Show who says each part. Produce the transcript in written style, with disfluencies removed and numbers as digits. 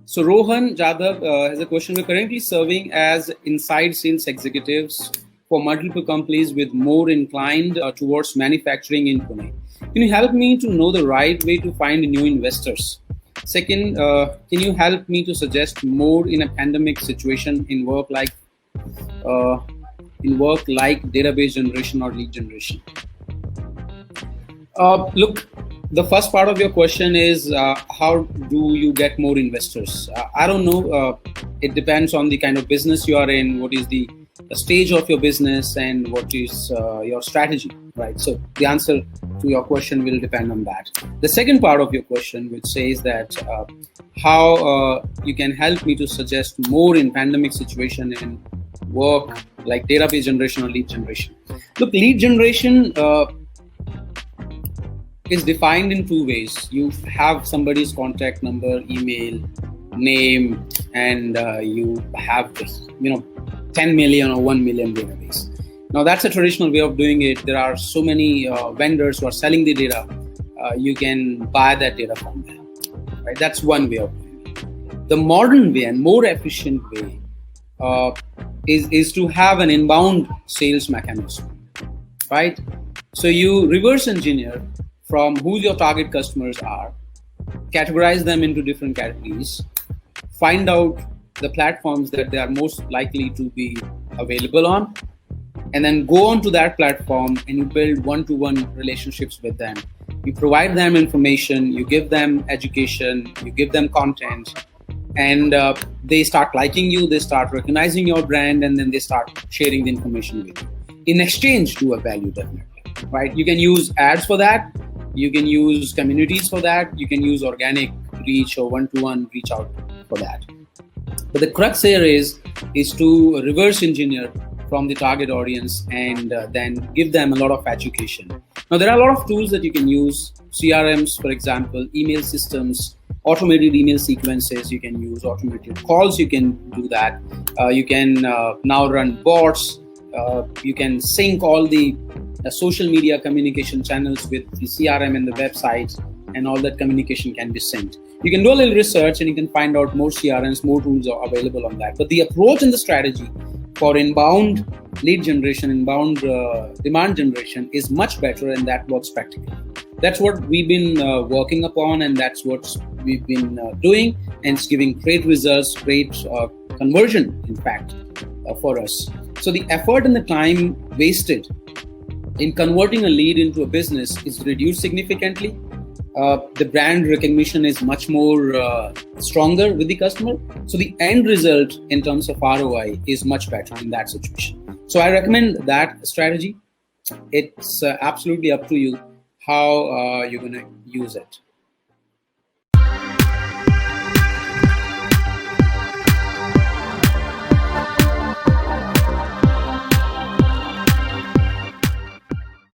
Speaker 1: So Rohan Jadhav has a question. We're currently serving as inside sales executives for multiple companies with more inclined towards manufacturing in Pune. Can you help me to know the right way to find new investors? Second, can you help me to suggest more in a pandemic situation in work like database generation or lead generation? Look, the first part of your question is how do you get more investors? I don't know. It depends on the kind of business you are in, what is the stage of your business, and what is your strategy, right? So the answer to your question will depend on that. The second part of your question, which says that how you can help me to suggest more in pandemic situation in work like database generation or lead generation. Look, lead generation is defined in two ways. You have somebody's contact number, email, name, and you have 10 million or 1 million database. Now that's a traditional way of doing it. There are so many vendors who are selling the data. You can buy that data from them, right? That's one way of doing it. The modern way and more efficient way is to have an inbound sales mechanism, right? So you reverse engineer from who your target customers are, categorize them into different categories, find out the platforms that they are most likely to be available on, and then go on to that platform and you build one-to-one relationships with them. You provide them information, you give them education, you give them content, and they start liking you, they start recognizing your brand, and then they start sharing the information with you. In exchange to a value, definitely, right? You can use ads for that. You can use communities for that. You can use organic reach or one-to-one reach out for that. But the crux here is to reverse engineer from the target audience and then give them a lot of education. Now, there are a lot of tools that you can use. CRMs, for example, email systems, automated email sequences. You can use automated calls. You can do that. You can now run bots. You can sync all the social media communication channels with the CRM and the websites, and all that communication can be synced. You can do a little research and you can find out more CRMs, more tools are available on that. But the approach and the strategy for inbound lead generation, inbound demand generation is much better, and that works practically. That's what we've been working upon, and that's what we've been doing, and it's giving great results, great conversion, in fact, for us. So the effort and the time wasted in converting a lead into a business is reduced significantly. The brand recognition is much more stronger with the customer. So the end result in terms of ROI is much better in that situation. So I recommend that strategy. It's absolutely up to you how you're going to use it.